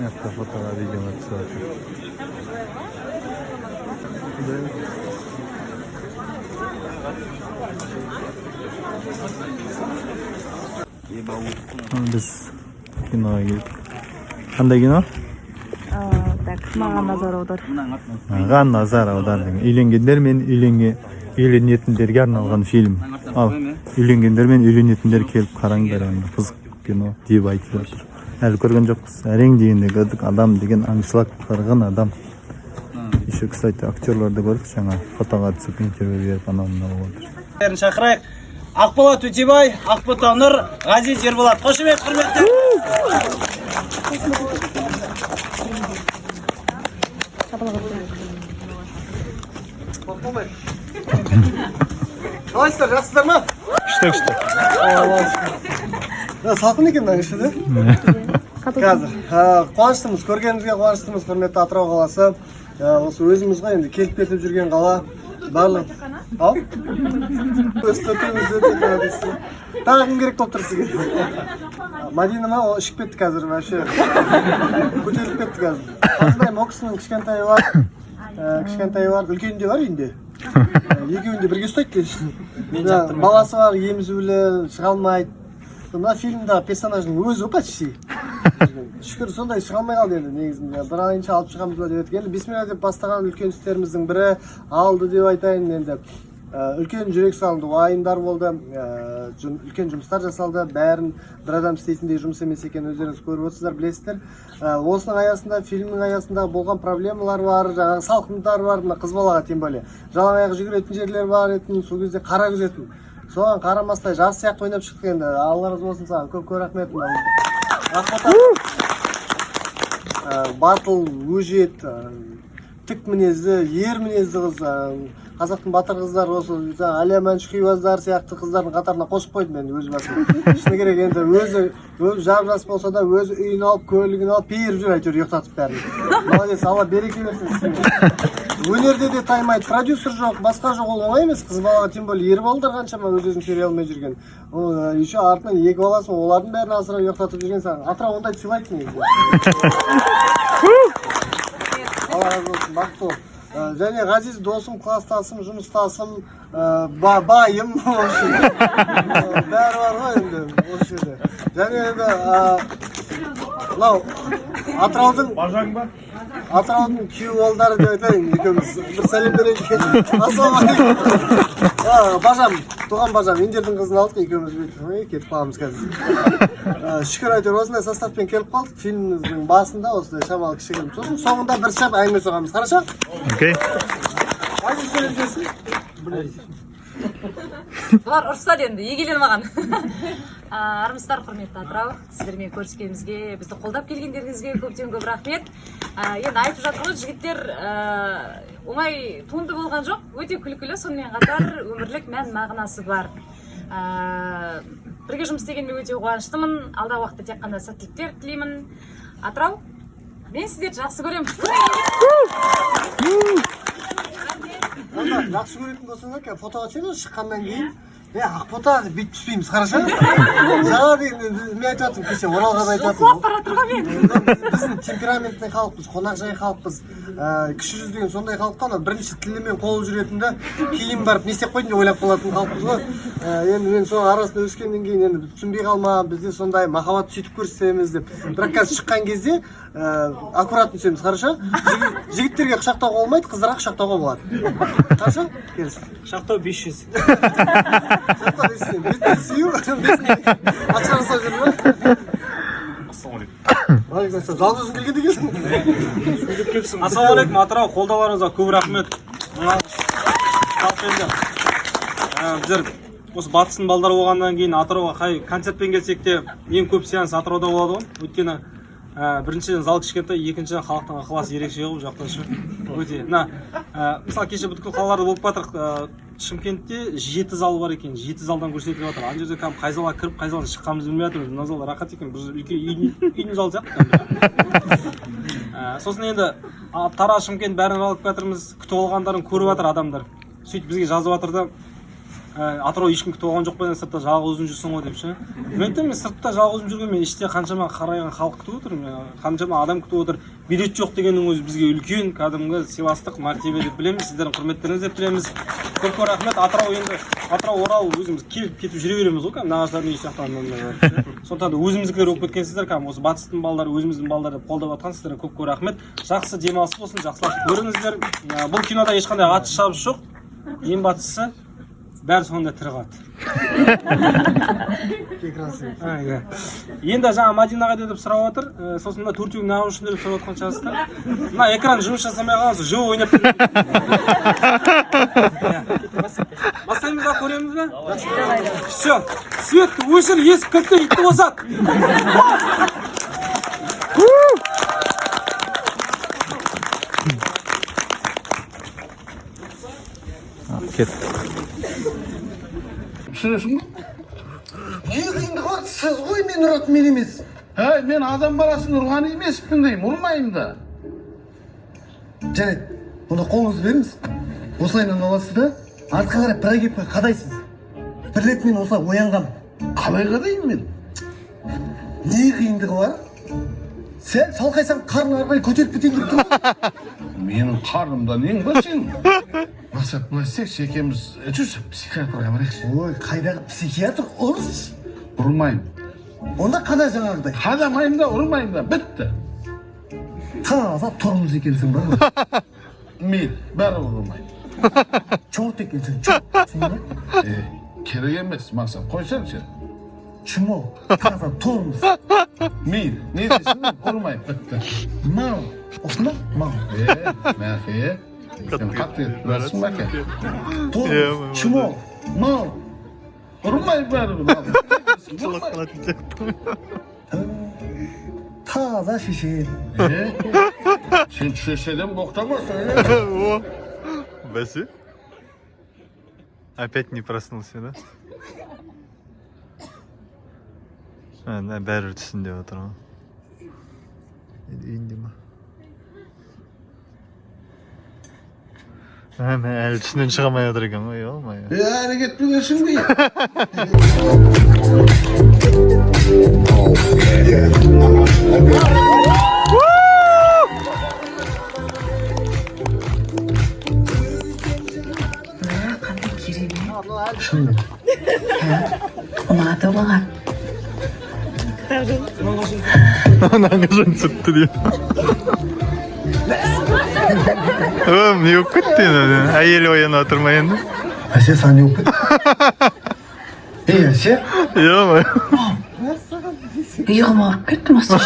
Hatta fotoğraf videolar çıkartıyor. Biz kinoya girdik. Qanday kino? Так, маған назар аудар. Маған назар аудар деген. Үйленгендер мен үйленетіндерге арналған фильм. Ал, үйленгендер мен үйленетіндер келіп қараңдар, енді қызық кино деп айтып жатыр. Әлі көрген жоқпыз. Әрең дегенде көрдік, адам деген аңшылап қырған адам. Еще, кстати, актерларды көрдік, жаңа фотоға түсіп интервью беріп анау-мынау отыр. Шақырайық. Ақболат Өтебай, Ақбота Нұр, Ғазиз Ерболат. Қошемет, құрметті. Қалайсыздар, жақсыздар ма? Күшті. Салқын екен мына іші де? Қазір. Қуаныштымыз, көргенімізге қуаныштымыз, құрметті Атырау қаласы. Осы өзіміз ғой енді келіп кетіп жүрген қала. Барлық. Ау? Өстіртеміз өте көресіз. Тағы кім керек болып тұр сізге? Мадина ма? Ол ішіп кетті қазір, вообще. Көтеріліп кетті қазір. Қазір ол кісінің кішкентайы бар, үлкені де бар үйінде. Екеуінде бірге ұстайды дейсің. Баласы бар, емізулі, шыға алмайды. Мына фильмда персонаждың өзі почти. Шүкір сондай шыға алмай қалды енді негізінде. Бір айынша алып шығамыз ба деп еді. Енді бисмилла деп бастаған үлкен істеріміздің бірі алды деп айтайын енді. Үлкен жүрек салынды, уайымдар болды, үлкен жұмыстар жасалды, бәрін бір адам істейтіндей жұмыс емес екен, өздеріңіз көріп отырсыздар, білесіздер. Осының аясында, фильмнің аясында болған проблемалар бар, жаңағы салқындар бар, мына қыз балаға тем более. Жалаң аяқ жүгіретін жерлер бар етін, сол кезде қара күзетін. Соған қарамастай жас сияқты ойнап шықтық енді. Алла разы болсын саған, көп рахмет. Батыл, өжет, тік мінезді, ер мінезді қыз. Қазақтың батыр қыздар осы Әлия Мәншүкееваздар сияқты қыздардың қатарына қосып қойдым енді өз басым. Шыны керек енді өзі жап-жас болса да өзі үйін алып, көлігін алып, періп жүр әйтеуір ұйықтатып бәрін. Молодец, Алла береке берсін сізге. Өнерде де таймайды, продюсер жоқ, басқа жоқ, ол оңай емес. Қыз балаға тем более ер балдар қаншама өз-өзін сериалмен жүрген. Еще артынан екі баласы, олардың бәрін асырап ұйықтатып жүрген саған. Атырау ондай сыйлайды негізі. Алла разы болсын, бақытты бол. Және ғазиз досым, класстасым, жұмыстасым, байым, бәрі бар ғой енді осы жерде. Және енді Атыраудың күйеу балдары деп айтайын, екеуміз бір сәлем берейік. Ассалаумағалейкум. Бажам, туған бажам, индердің қызын алдық, екеуміз кетіп қаламыз қазір. Шүкір әйтеуір осындай составпен келіп қалдық, фильміміздің басында осындай шамалы кішігірім. Сосын соңында бір шап әңгіме соғамыз, қараша? Окей. Қайсы сөйлеп жүрсің? Бұлар ұрыстады енді, егеленіп маған. Армысыздар, құрметті Атырау. Сіздермен көріскенімізге, бізді қолдап келгендеріңізге көптен көп рахмет. Енді айтып жатыр ғой, жігіттер оңай туынды болған жоқ, өте күлкілі, сонымен қатар өмірлік мән мағынасы бар. Бірге жұмыс істегенге өте қуаныштымын. Алдағы уақытта тек қана сәттіліктер тілеймін. Атырау, мен сіздерді жақсы көремін. Жақсы көретін болсаңдар, фотоға түседі, шыққаннан кейін Ақбота бүйтіп түспейміз, қараша? Жаңа деген, мен айтып жатырмын, кеше Оралға айтып жатырмын. Қуап бара тұрған мен. Біздің темпераментный халықпыз, қонақжай халықпыз, кіші жүз деген сондай халық қана бірінші тілімен қол жүретінді кейін барып не істеп қойдың деп ойлап қалатын халықпыз ғой. Енді мен соның арасында өскеннен кейін енді түсінбей қалма, бізде сондай махаббат сөйтіп көрсетеміз деп. Бірақ қазір шыққан кезде аккуратно түсеміз, қараша? Жігіттерге құшақтауға болмайды, қыздарға құшақтауға болады. Қараша? Келсін. Құшақтау 500. Сүю, ақша жасап жүр ме? Ассалаумағалейкум. Жалғыз келгенде келсің. Ассалаумағалейкум, Атырау, қолдауларыңызға көп рахмет. Біздер осы батыстың балдары болғаннан кейін Атырауға қай концертпен келсек те ең көп сеанс Атырауда болады ғой. Өйткені біріншіден зал кішкентай, екіншіден халықтың ықыласы ерекше ғой, жақтан шы. Өте. Мысалы кеше бүткіл қалаларда болып жатыр. Шымкентте 7 зал бар екен, 7 залдан көрсетіліп жатыр. Ана жерде қай залға кіріп, қай залға шыққанымызды білмей жатырмыз. Мына зал рахат екен, бір үйдің зал сияқты. Сосын енді Тара, Шымкент бәрін алып жатырмыз, күтіп алғандарын көріп жатыр адамдар. Сөйтіп бізге жазып жатыр да, атырау ешкім күтіп алған жоқ па, сыртта жалғыз өзің жүрсің ғой деп ше. Мен айтамын, мен сыртта жалғыз өзім жүрген, мен іште қаншама қарайған халық күтіп отыр, қаншама адам күтіп отыр. Билет жоқ дегеннің өзі бізге үлкен кәдімгі сыйластық, мәртебе деп білеміз, сіздердің құрметтеріңіз деп білеміз. Көп рахмет. Атырау, Орал өзіміз келіп кетіп жүре береміз ғой, кәдімгі нағашылардың үйі сияқты. Сондықтан да өзіміздікілер болып кеткенсіздер, кәдімгі осы батыстың балдары, өзіміздің балдары деп қолдап жатқан сіздерге көп рахмет. Жақсы демалыс болсын, жақсылап көріңіздер. Бұл кинода ешқандай аты шабыс жоқ. Ең бастысы бәрі соңында тірі қалады. Енді жаңа Мадина қайда деп сұрап отыр. Сосын мына төртеуің неғып үшін деп сұрап отқан шығарсыздар. Мына экран жұмыс жасамай қаласыз, живо ойнап бастаймыз ба, көреміз бе? Все, светті өшір, есік кілтті, итті қосады. Кеттік. Түсінесің ба? Не қиындығы бар? Сіз ғой мен ұратын, мен емес. Мен адам баласын ұрған емеспін деймін, ұрмаймын да. Жарайды, онда қолыңызды беріңіз. Осылайынан аласыз да, артқа қарай прогибқа қадайсыз. Бір рет мен осылай оянғам. Қалай қадайын мен? Не қиындығы бар? Сен шалқайсаң қарны арқай көтеріп кетейін деп тұр. Менің қарнымда нең бар сенің? Мақсат, былай істейікші, екеуміз жүрші психиатрға барайықшы. Ой, қайдағы психиатр ұрыс? Ұрмаймын. Онда қада жаңағыдай. Қадамаймын да, ұрмаймын да, бітті. Таза тұрмыз екенсің ба? Мен бәрі ұрмаймын. Чорт екенсің, чорт. Сен не? Керек емес, Мақсат, қойсаң сен. Чмо, таза тұрмыз. Мен, не дейсің, ұрмаймын, бітті. Мау, осында? Мау. Мәке. Сен қатты етпірсің, Мәке. Тұрмыз, чмо, мау. Ұрмаймын бәрі. Жылап қалатын сияқты. Таза шешен. Сен шешеден боқтамасың. Бәсі? Опять не проснулся, да? Бәрі түсінде отыр ғой. Үйінде ма? Әлі түсінен шығамай отыр екен ғой, олмай. Әрекет білесің бе? ұнады болған. Нағажан сүтті дейм. Не болып кетті енді? Әйелі ояна отырмай енді? Әсе сәне болып кетті. Әсе? Ема. Иығым ауырып кетті мастер.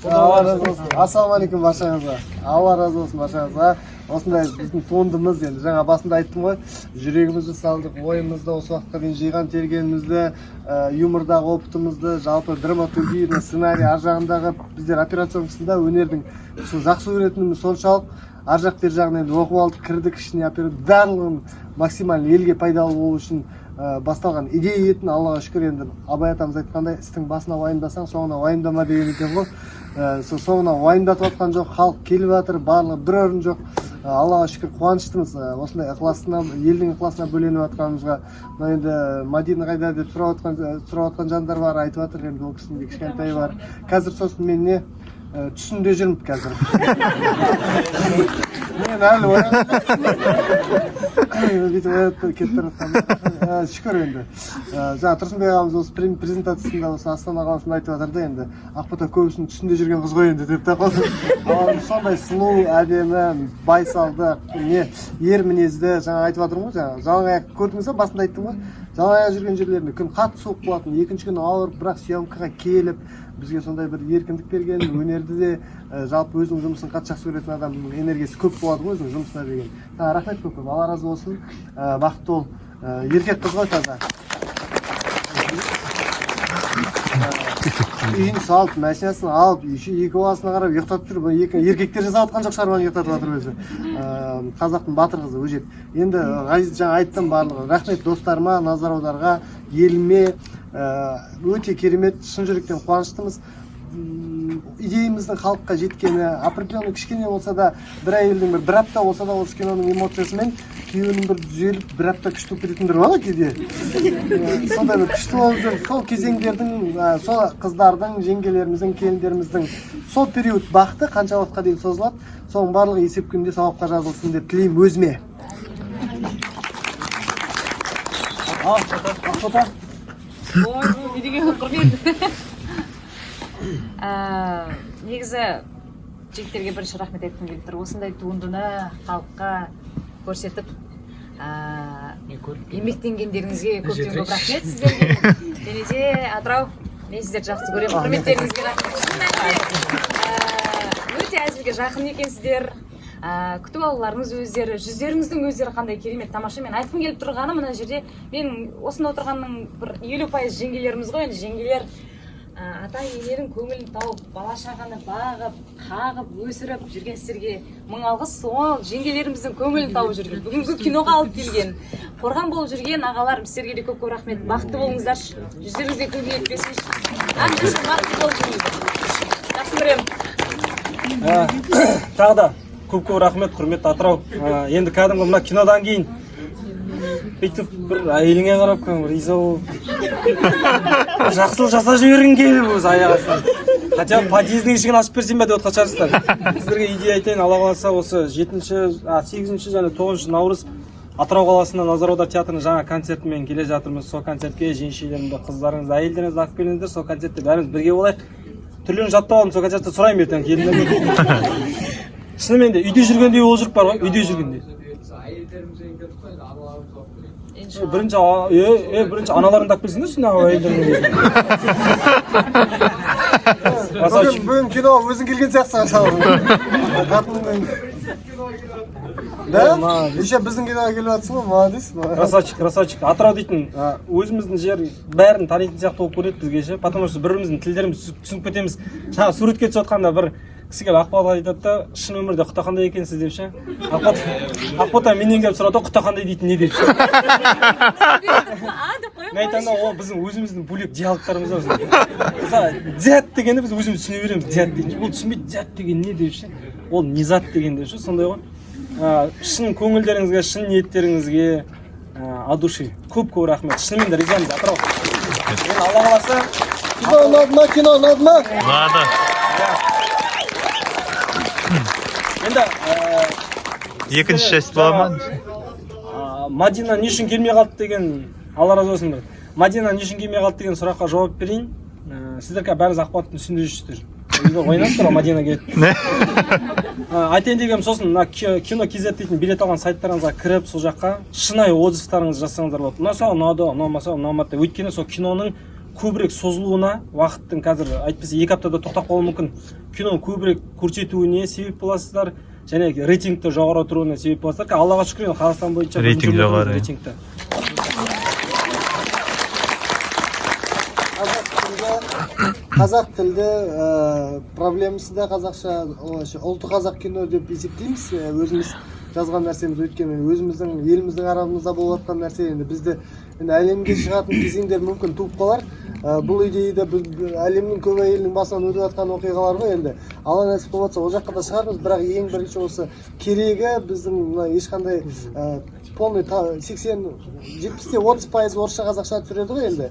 Алла разы болсын. Ассалаумағалейкум баршаңызға. Алла разы болсын баршаңызға. Осындай біздің туындымыз, енді жаңа басында айттым ғой, жүрегімізді салдық, ойымызды, осы уақытқа дейін жиған тергенімізді, юмордағы опытымызды, жалпы драматургия, сценарий ар жағындағы біздер операционысында өнердің жақсы көретініміз соншалық, ар жақ бер жағынан енді оқып алдық, кірдік ішіне, барлығын максимально елге пайдалы болу үшін басталған идея етін, Аллаға шүкір, енді Абай атамыз айтқандай, істің басына уайымдасаң, соңына уайымдама деген екен ғой. Соңына уайымдатып жатқан жоқ, халық келіп жатыр, барлығы бір орын жоқ. Аллаға шүкір қуаныштымыз осындай ықыласына, елдің ықыласына бөленіп жатқанымызға. Мына енді Мадина қайда деп сұрап жатқан жандар бар, айтып жатыр, енді ол кісінің де кішкентай бар. Қазір сосын мен не түсінде жүрмін қазір. Мен әлі шүкір енді. Жаңа Тұрсынбек ағамыз осы презентациясында осы Астана қаласында айтып жатыр да, енді Ақбота көбісінің түсінде жүрген қыз ғой енді деп та қалды. Сондай сұлу, әдемі, байсалды, ер мінезді, жаңа айтып жатырмын ғой, жалаң аяқ көрдіңіз ба, басында айттым ғой. Жалаң аяқ жүрген жерлерінде күн қатты суық болатын, екінші күні ауырып, бірақ съемкаға келіп, бізге сондай бір еркіндік берген, өнерді де, жалпы өзінің жұмысын қатты жақсы көретін адамның энергиясы көп болады ғой өзінің жұмысына деген. Рахмет көп, Алла разы болсын. Бақытты ол, еркек қыз ғой таза. Үйін салып, машинасын алып, екі баласына қарап ұйықтатып жүр. Еркектер жасап жатқан жоқ шығар, ұйықтатып жатыр өзі. Қазақтың батыр қызы өжет. Енді Ғазиз жаңа айттым барлығы. Рахмет достарыма, Назар аударға, еліме өте керемет, шын жүректен қуаныштымыз. Идеямыздың халыққа жеткені определенный кішкене болса да, бір әйелдің бір апта болса да осы киноның эмоциясымен күйеуінің бір түзеліп, бір апта күшті болып кететіндер бар кейде. Сондай бір күшті болып жүр. Сол кезеңдердің, сол қыздардың, жеңгелеріміздің, келіндеріміздің сол период бақыты қанша уақытқа дейін созылады, соның барлығы есеп күнінде сауапқа жазылсын деп тілеймін өзіме. Ақбота. Ой, не деген құрмет. Негізі жігіттерге бірінші рахмет айтқым келіп тұр. Осындай туындыны халыққа көрсетіп, еңбектенгендеріңізге көптен көп рахмет сіздерге. Және де Атырау, мен сіздерді жақсы көремін. Құрметтеріңізге рахмет. Өте әзілге жақын екенсіздер. Күтіп алуларыңыз өздері, жүздеріңіздің өздері қандай керемет, тамаша. Мен айтқым келіп тұрғаны мына жерде, мен осында отырғанның бір 50% жеңгелеріміз ғой, енді жеңгелер ата енелердің көңілін тауып, бала шағаны бағып, қағып, өсіріп жүрген сіздерге мың алғыс. Сол жеңгелеріміздің көңілін тауып жүрген, бүгінгі киноға алып келген, қорған болып жүрген ағаларым, сіздерге де көп рахмет. Бақытты болыңыздар, жүздеріңізге күлкі етпесінші. Әрқашан бақытты болып жүріңіздер. Жақсы көремін. Тағы да көп рахмет, құрметті Атырау. Енді кәдімгі мына кинодан кейін бүйтіп бір әйеліңе қарап риза болып жақсылық жасап жібергің келіп өзі аяқ астынан. Хотя подъездің ішігін ашып берсем бе деп отқан шығарсыздар. Сіздерге идея айтайын, Алла қаласа осы 8-ші және 9-ші наурыз Атырау қаласында Назар Аудар театрының жаңа концертімен келе жатырмыз. Сол концертке жеңшелерімді, қыздарыңызды, әйелдеріңізді алып келіңіздер. Сол концертте бәріміз бірге болайық. Түрлерін жаттап алдым, сол концертте сұрайын ертең келіндерге. Шынымен де үйде жүргендей ол жүріп бар ғой, үйде жүргендей. Бірінші аналарыңды алып келсіңдер жаңағы әйелдеріңді. Бүгін кино өзің келген сияқтысың. Да? Еще біздің киноға келіп жатсың ғой, молодец. Красавчик. Атырау дейтін өзіміздің жер бәрін танитын сияқты болып көреді бізге ше. Потому что бір-біріміздің тілдерімізді түсініп кетеміз. Жаңа суретке түсіп жатқанда бір кісі келіп Ақбота айтады да, шын өмірде құта қандай екенсіз деп ше. Ақбота менен келіп сұрады, құта қандай дейтін не деп ше. Мен айтамын, ол біздің өзіміздің бөлек диалогтарымыз бар. Мысалы, дзят дегенді біз өзіміз түсіне береміз. Дзят деген. Ол түсінбейді, дзят деген не деп ше. Ол низат деген деп ше. Сондай ғой. Шын көңілдеріңізге, шын ниеттеріңізге от души көп рахмет. Шынымен де ризамыз, Атырау. Енді Алла қаласа, Кино ұнады ма? Ұнады. енді Екінші часть бола ма? Мадина не үшін келмей қалды деген, Алла разы болсын бір. Мадина не үшін келмей қалды деген сұраққа жауап берейін. Сіздер бәріңіз ақпараттың үстінде жүрсіздер. Ойнасыздар, Мадина келеді. Айтайын дегенім сосын, кино KZ дейтін билет алған сайттарыңызға кіріп, сол жаққа шынайы отзывтарыңызды жазсаңыздар болады. Ұнаса ұнады, ұнамаса ұнамады. Өйткені сол киноның көбірек созылуына, уақыттың қазір айтпаса 2 аптада тоқтап қалуы мүмкін. Киноны көбірек көрсетуіне себеп боласыздар, және рейтингті жоғары тұруына себеп боласыздар. Аллаға шүкір, Қазақстан бойынша рейтинг жоғары. Рейтингті. Қазақ тілді проблемасы да қазақша, ұлты қазақ кино деп есептейміз. Өзіміз жазған нәрсеміз, өйткені өзіміздің еліміздің арамызда болып жатқан нәрсе, енді бізді әлемге шығатын кезеңдер мүмкін туып қалар. Бұл идеяда әлемнің көп әйелінің басынан өтіп жатқан оқиғалар ғой, енді Алла нәсіп болса ол жаққа да шығармыз, бірақ ең бірінші осы керегі біздің ешқандай полный 70-те 30% орысша қазақша түсіреді ғой, енді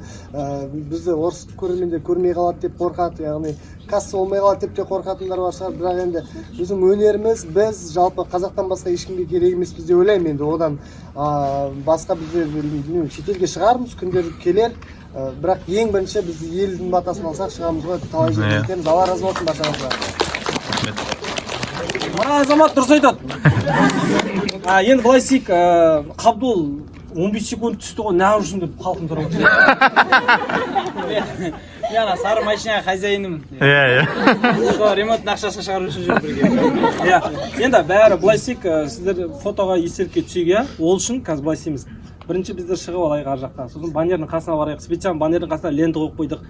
бізді орыс көрермендер көрмей қалады деп қорқады, яғни касса болмай қалады деп те қорқатындар бар шығар, бірақ енді біздің өнеріміз, біз жалпы қазақтан басқа ешкімге керек емеспіз деп ойлаймын. Енді одан басқа бізде шетелге шығармыз, күндер келер, бірақ ең бірінші біз елдің батасын алсақ шығамыз ғой, талай жерге жетеміз. Алла разы болсын баршаңызға. Мына азамат дұрыс айтады. Енді былай істейік, Қабдол 15 секунд түсті ғой, неғып үшін деп халқын тұрып отыр. Мен сары машинаға хозяинымын. Иә. Ремонттың ақшасын шығару үшін жүріп бірге. Енді бәрі былай істейік, сіздер фотоға естелікке түсейік, ол үшін қазір былай істейміз. Бірінші біздер шығып алайық ар жаққа, сосын баннердің қасына барайық. Специально баннердің қасына лента қойып қойдық.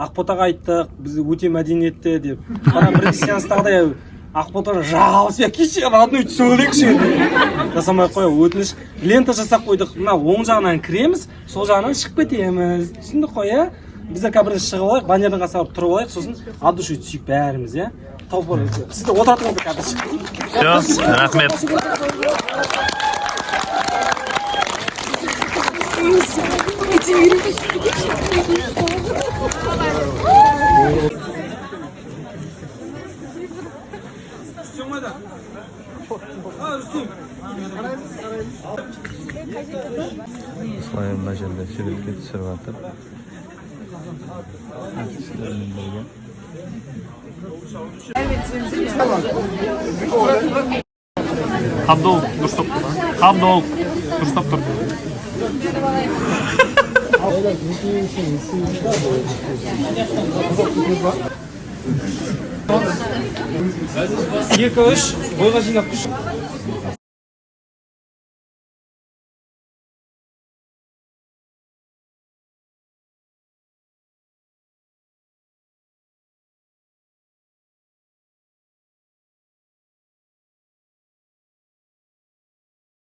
Ақботаға айттық, біз өте мәдениетті деп. Бара бірінші сеанстағыдай ақботаны жауыз я кеше родной түсіп алайықшы жасамай ақ қояйық өтініш лента жасап қойдық мына оң жағынан кіреміз сол жағынан шығып кетеміз түсіндік қой иә біздер қазір бірінші шығып алайық баннердің қасына барып тұрып алайық сосын от души түсейік бәріміз иә толпы сіздер отыратыныңызды қазір Все, рахмет. Осылай мына жерде суретке түсіріп жатыр. Сіздермен бірге. Қабдол дұрыстап тұр. Қабдол дұрыстап тұр. екі үш бойға жинап күш